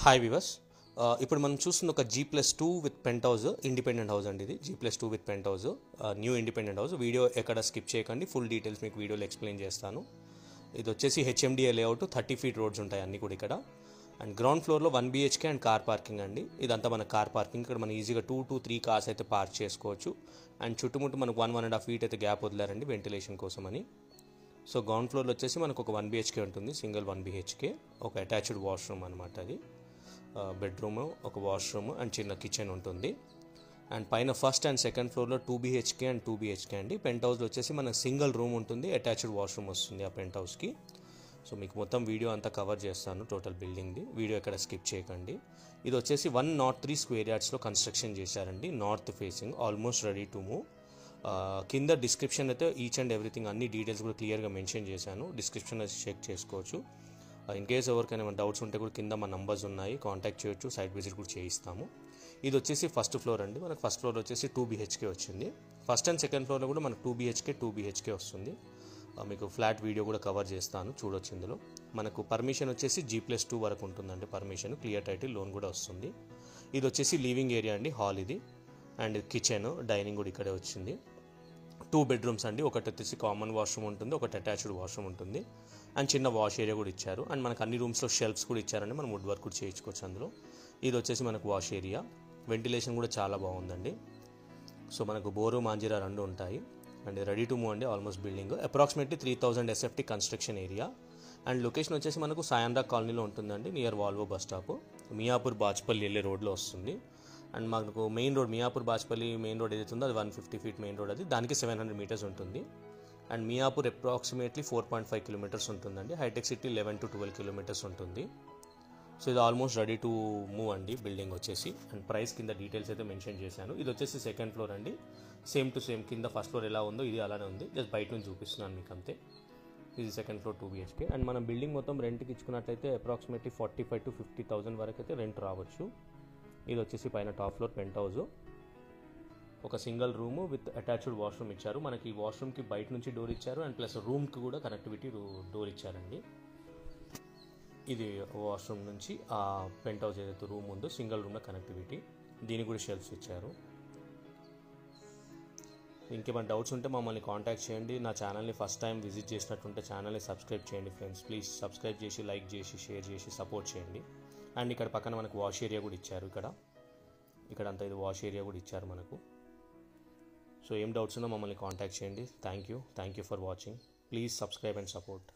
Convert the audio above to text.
Hi viewers, ఇప్పుడు మనం చూస్తున్న ఒక G+2 with penthouse independent house అండి. ఇది G+2 with penthouse, new independent house. Video ఎక్కడ స్కిప్ చేయకండి, ఫుల్ డీటెయిల్స్ మీకు వీడియోలో ఎక్స్ప్లెయిన్ చేస్తాను. ఇది వచ్చేసి HMDA లేఅవుట్, 30 feet రోడ్స్ ఉంటాయి అన్నీ కూడా ఇక్కడ. అండ్ గ్రౌండ్ ఫ్లోర్లో 1 BHK అండ్ కార్ పార్కింగ్ అండి. ఇదంతా మన కార్ పార్కింగ్. ఇక్కడ మనం ఈజీగా 2 to 3 కార్స్ అయితే పార్క్ చేసుకోవచ్చు. అండ్ చుట్టుముట్టు మనకు 1.5 feet అయితే గ్యాప్ వదిలారండి వెంటిలేషన్ కోసం అని. సో గ్రౌండ్ ఫ్లోర్లో వచ్చేసి మనకు ఒక 1 BHK ఉంటుంది, సింగిల్ 1 BHK, ఒక అటాచ్డ్ వాష్రూమ్ అనమాట. అది బెడ్రూమ్, ఒక వాష్రూమ్ అండ్ చిన్న కిచెన్ ఉంటుంది. అండ్ పైన ఫస్ట్ అండ్ సెకండ్ ఫ్లోర్లో 2 BHK అండ్ 2 BHK అండి. పెంట్ హౌస్లో వచ్చేసి మనకు సింగిల్ రూమ్ ఉంటుంది, అటాచ్డ్ వాష్రూమ్ వస్తుంది ఆ పెంట్ హౌస్కి. సో మీకు మొత్తం వీడియో అంతా కవర్ చేస్తాను, టోటల్ బిల్డింగ్ది. వీడియో ఎక్కడ స్కిప్ చేయకండి. ఇది వచ్చేసి 103 square yardsలో కన్స్ట్రక్షన్ చేశారండి, north facing, almost ready to move. కింద డిస్క్రిప్షన్ అయితే ఈచ్ అండ్ ఎవ్రీథింగ్ అన్ని డీటెయిల్స్ కూడా క్లియర్గా మెన్షన్ చేశాను. డిస్క్రిప్షన్ అయితే చెక్ చేసుకోవచ్చు. ఇన్ కేస్ ఎవరికైనా మన డౌట్స్ ఉంటే కూడా కింద మా నంబర్స్ ఉన్నాయి, కాంటాక్ట్ చేయొచ్చు. సైట్ విజిట్ కూడా చేయిస్తాము. ఇది వచ్చేసి ఫస్ట్ ఫ్లోర్ అండి. మనకు ఫస్ట్ ఫ్లోర్ వచ్చేసి 2 BHK వచ్చింది. ఫస్ట్ అండ్ సెకండ్ ఫ్లోర్లో కూడా మనకు 2 BHK వస్తుంది. మీకు ఫ్లాట్ వీడియో కూడా కవర్ చేస్తాను, చూడొచ్చు. ఇందులో మనకు పర్మిషన్ వచ్చేసి G+2 వరకు ఉంటుందండి పర్మిషన్. క్లియర్ టైటిల్, లోన్ కూడా వస్తుంది. ఇది వచ్చేసి లివింగ్ ఏరియా అండి, హాల్ ఇది. అండ్ కిచెన్, డైనింగ్ కూడా ఇక్కడే వచ్చింది. 2 bedrooms అండి. ఒకటి వచ్చేసి కామన్ వాష్రూమ్ ఉంటుంది, ఒకటి అటాచ్డ్ వాష్రూమ్ ఉంటుంది. అండ్ చిన్న వాష్ ఏరియా కూడా ఇచ్చారు. అండ్ మనకు అన్ని రూమ్స్లో షెల్ఫ్స్ కూడా ఇచ్చారండి, మనం వుడ్ వర్క్ కూడా చేయించుకోవచ్చు అందులో. ఇది వచ్చేసి మనకు వాష్ ఏరియా. వెంటిలేషన్ కూడా చాలా బాగుందండి. సో మనకు బోరు, మాంజిరా రెండు ఉంటాయి. అండ్ రెడీ టు మూవ్ అండి, almost building. Approximately 3000 SFT construction area. And location వచ్చేసి మనకు సాయంద్రా కాలనీలో ఉంటుందండి, near Volvo bus stop, Miyapur Bachupally వెళ్ళే రోడ్లో వస్తుంది. అండ్ మనకు main road, Miyapur Bachupally main road ఏదైతే ఉందో అది 150 feet మెయిన్ రోడ్, అది దానికి 700 meters ఉంటుంది. అండ్ మియాపూర్ అప్రాక్సిమేట్లీ 4.5 kilometers ఉంటుందండి. హైటెక్ సిటీ 11 to 12 kilometers ఉంటుంది. సో ఇది ఆల్మోస్ట్ రెడీ టు మూవ్ అండి బిల్డింగ్ వచ్చేసి. అండ్ ప్రైస్ కింద డీటెయిల్స్ అయితే మెన్షన్ చేశాను. ఇది వచ్చేసి సెకండ్ ఫ్లోర్ అండి, సేమ్ టు సేమ్ కింద ఫస్ట్ ఫ్లోర్ ఎలా ఉందో ఇది అలానే ఉంది. జస్ట్ బయట నుంచి చూపిస్తున్నాను మీకు అంతే. ఇది సెకండ్ ఫ్లోర్ 2 BHK. అండ్ మనం బిల్డింగ్ మొత్తం రెంట్కి ఇచ్చుకున్నట్లయితే అప్రాక్సిమేట్లీ 45,000 to 50,000 వరకు అయితే రెంట్ రావచ్చు. ఇది వచ్చేసి పైన టాప్ ఫ్లోర్ పెంట్ హౌస్, ఒక single room with attached washroom ఇచ్చారు. మనకి ఈ వాష్రూమ్కి బయట నుంచి డోర్ ఇచ్చారు, అండ్ ప్లస్ రూమ్కి కూడా కనెక్టివిటీ డోర్ ఇచ్చారండి. ఇది వాష్రూమ్ నుంచి ఆ పెంట్ హౌస్ ఏదైతే రూమ్ ఉందో సింగిల్ రూమ్లో కనెక్టివిటీ, దీనికి కూడా షెల్ఫ్స్ ఇచ్చారు. ఇంకేమైనా డౌట్స్ ఉంటే మమ్మల్ని కాంటాక్ట్ చేయండి. నా ఛానల్ని ఫస్ట్ టైం విజిట్ చేసినట్టుంటే ఛానల్ని సబ్స్క్రైబ్ చేయండి ఫ్రెండ్స్. ప్లీజ్ సబ్స్క్రైబ్ చేసి, లైక్ చేసి, షేర్ చేసి సపోర్ట్ చేయండి. అండ్ ఇక్కడ పక్కన మనకు వాష్ ఏరియా కూడా ఇచ్చారు. ఇక్కడ అంతా ఇది వాష్ ఏరియా కూడా ఇచ్చారు మనకు. సో ఏం డౌట్స్ ఉన్నా మమ్మల్ని కాంటాక్ట్ చేయండి. Thank you for watching. Please subscribe and support.